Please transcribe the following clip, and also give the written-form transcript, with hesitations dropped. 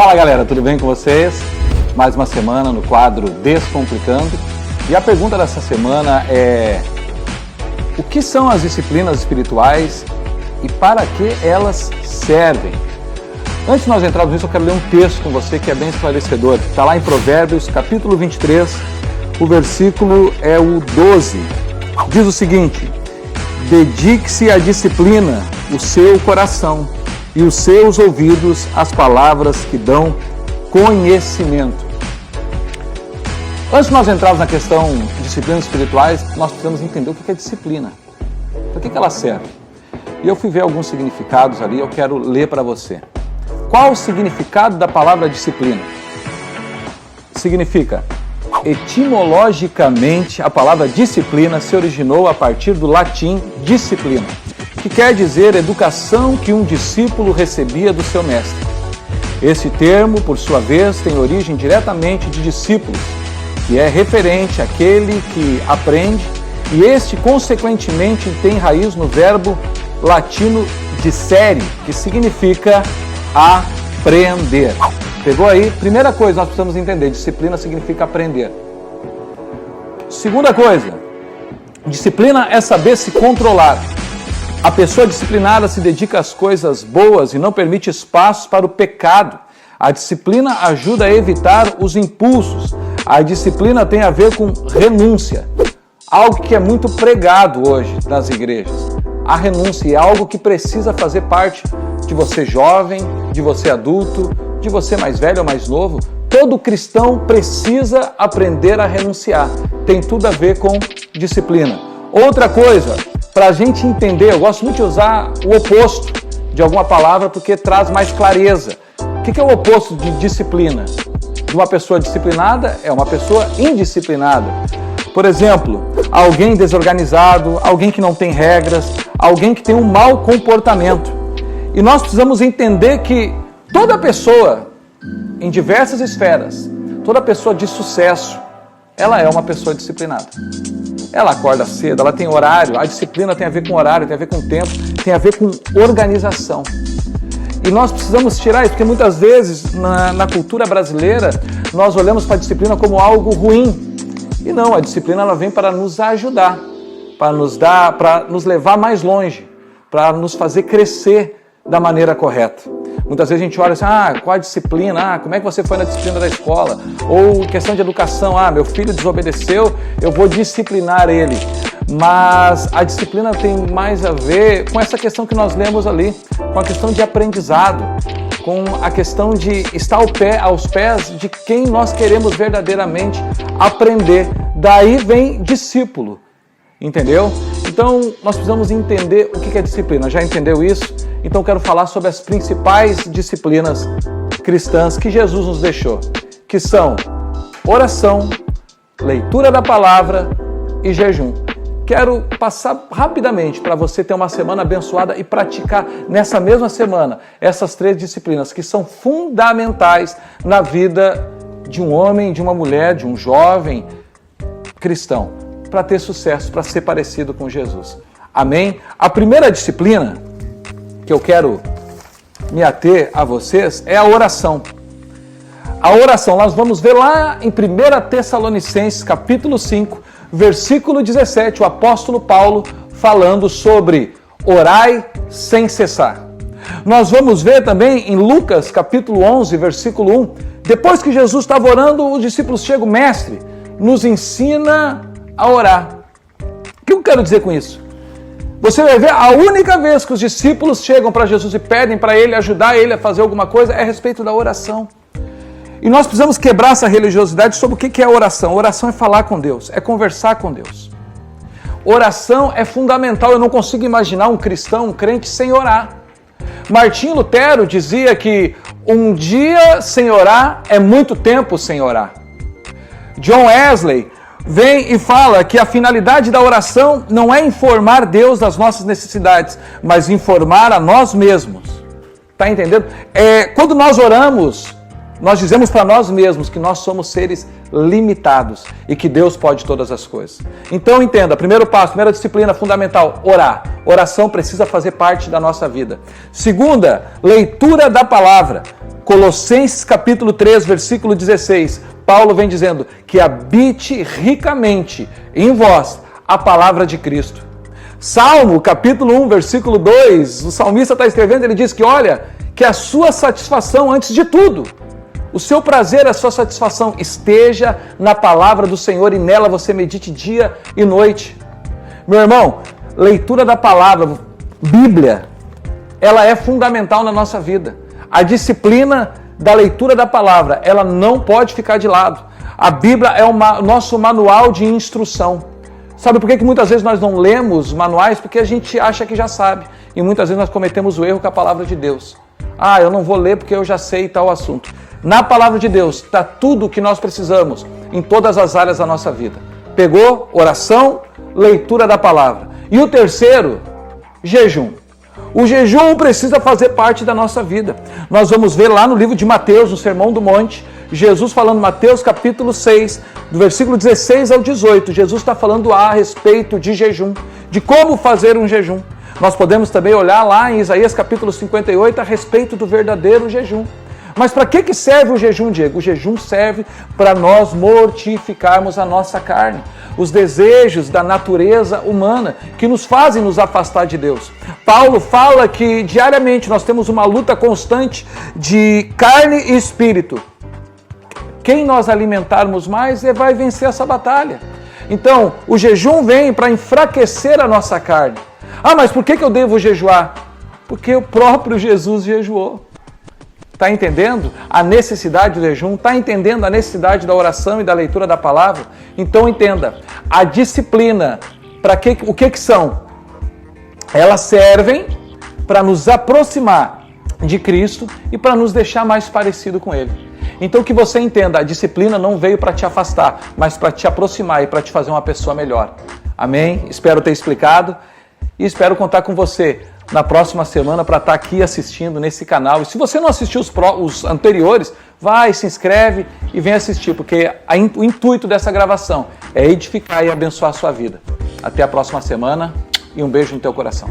Fala galera, tudo bem com vocês? Mais uma semana no quadro Descomplicando. E a pergunta dessa semana é: o que são as disciplinas espirituais e para que elas servem? Antes de nós entrarmos nisso, eu quero ler um texto com você que é bem esclarecedor. Está lá em Provérbios, capítulo 23, o versículo é o 12. Diz o seguinte: dedique-se à disciplina o seu coração e os seus ouvidos às palavras que dão conhecimento. Antes de nós entrarmos na questão de disciplinas espirituais, nós precisamos entender o que é disciplina. Para que ela serve? E eu fui ver alguns significados ali, eu quero ler para você. Qual o significado da palavra disciplina? Significa, etimologicamente, a palavra disciplina se originou a partir do latim disciplina, que quer dizer educação que um discípulo recebia do seu mestre. Esse termo, por sua vez, tem origem diretamente de discípulos, que é referente àquele que aprende, e este, consequentemente, tem raiz no verbo latino dicere, que significa aprender. Pegou aí? Primeira coisa, nós precisamos entender, disciplina significa aprender. Segunda coisa, disciplina é saber se controlar. A pessoa disciplinada se dedica às coisas boas e não permite espaço para o pecado. A disciplina ajuda a evitar os impulsos. A disciplina tem a ver com renúncia, algo que é muito pregado hoje nas igrejas. A renúncia é algo que precisa fazer parte de você jovem, de você adulto, de você mais velho ou mais novo. Todo cristão precisa aprender a renunciar. Tem tudo a ver com disciplina. Outra coisa, para a gente entender, eu gosto muito de usar o oposto de alguma palavra porque traz mais clareza. O que é o oposto de disciplina? De uma pessoa disciplinada é uma pessoa indisciplinada. Por exemplo, alguém desorganizado, alguém que não tem regras, alguém que tem um mau comportamento. E nós precisamos entender que toda pessoa, em diversas esferas, toda pessoa de sucesso, ela é uma pessoa disciplinada. Ela acorda cedo, ela tem horário, a disciplina tem a ver com horário, tem a ver com tempo, tem a ver com organização. E nós precisamos tirar isso, porque muitas vezes na cultura brasileira nós olhamos para a disciplina como algo ruim. E não, a disciplina ela vem para nos ajudar, para nos levar mais longe, para nos fazer crescer da maneira correta. Muitas vezes a gente olha assim, qual a disciplina? Como é que você foi na disciplina da escola? Ou questão de educação, meu filho desobedeceu, eu vou disciplinar ele. Mas a disciplina tem mais a ver com essa questão que nós lemos ali, com a questão de aprendizado, com a questão de estar aos pés de quem nós queremos verdadeiramente aprender. Daí vem discípulo, entendeu? Então, nós precisamos entender o que é disciplina. Já entendeu isso? Então, quero falar sobre as principais disciplinas cristãs que Jesus nos deixou, que são oração, leitura da palavra e jejum. Quero passar rapidamente para você ter uma semana abençoada e praticar nessa mesma semana essas 3 disciplinas que são fundamentais na vida de um homem, de uma mulher, de um jovem cristão, para ter sucesso, para ser parecido com Jesus. Amém? A primeira disciplina que eu quero me ater a vocês é a oração. A oração, nós vamos ver lá em 1 Tessalonicenses, capítulo 5, versículo 17, o apóstolo Paulo falando sobre orai sem cessar. Nós vamos ver também em Lucas, capítulo 11, versículo 1, depois que Jesus estava orando, os discípulos chegam, mestre, nos ensina a orar. O que eu quero dizer com isso? Você vai ver, a única vez que os discípulos chegam para Jesus e pedem para ele ajudar ele a fazer alguma coisa é a respeito da oração. E nós precisamos quebrar essa religiosidade sobre o que é oração. Oração é falar com Deus, é conversar com Deus. Oração é fundamental, eu não consigo imaginar um cristão, um crente sem orar. Martinho Lutero dizia que um dia sem orar é muito tempo sem orar. John Wesley vem e fala que a finalidade da oração não é informar Deus das nossas necessidades, mas informar a nós mesmos. Tá entendendo? Quando nós oramos, nós dizemos para nós mesmos que nós somos seres limitados e que Deus pode todas as coisas. Então entenda, primeiro passo, primeira disciplina fundamental, orar. Oração precisa fazer parte da nossa vida. Segunda, leitura da palavra. Colossenses capítulo 3, versículo 16. Paulo vem dizendo que habite ricamente em vós a palavra de Cristo. Salmo capítulo 1, versículo 2, o salmista está escrevendo, ele diz que olha, que a sua satisfação antes de tudo, o seu prazer, a sua satisfação esteja na palavra do Senhor e nela você medite dia e noite. Meu irmão, leitura da palavra, Bíblia, ela é fundamental na nossa vida. A disciplina da leitura da palavra, ela não pode ficar de lado. A Bíblia é o nosso manual de instrução. Sabe por que muitas vezes nós não lemos manuais? Porque a gente acha que já sabe. E muitas vezes nós cometemos o erro com a palavra de Deus. Ah, eu não vou ler porque eu já sei tal assunto. Na palavra de Deus está tudo o que nós precisamos em todas as áreas da nossa vida. Pegou? Oração, leitura da palavra. E o terceiro, jejum. O jejum precisa fazer parte da nossa vida. Nós vamos ver lá no livro de Mateus, no Sermão do Monte, Jesus falando, Mateus capítulo 6, do versículo 16 ao 18. Jesus está falando a respeito de jejum, de como fazer um jejum. Nós podemos também olhar lá em Isaías capítulo 58 a respeito do verdadeiro jejum. Mas para que serve o jejum, Diego? O jejum serve para nós mortificarmos a nossa carne, os desejos da natureza humana que nos fazem nos afastar de Deus. Paulo fala que diariamente nós temos uma luta constante de carne e espírito. Quem nós alimentarmos mais vai vencer essa batalha. Então, o jejum vem para enfraquecer a nossa carne. Ah, mas por que eu devo jejuar? Porque o próprio Jesus jejuou. Está entendendo a necessidade do jejum? Está entendendo a necessidade da oração e da leitura da palavra? Então entenda, a disciplina, o que são? Elas servem para nos aproximar de Cristo e para nos deixar mais parecido com Ele. Então que você entenda, a disciplina não veio para te afastar, mas para te aproximar e para te fazer uma pessoa melhor. Amém? Espero ter explicado e espero contar com você na próxima semana para estar aqui assistindo nesse canal. E se você não assistiu os anteriores, vai, se inscreve e vem assistir, porque o intuito dessa gravação é edificar e abençoar a sua vida. Até a próxima semana e um beijo no teu coração.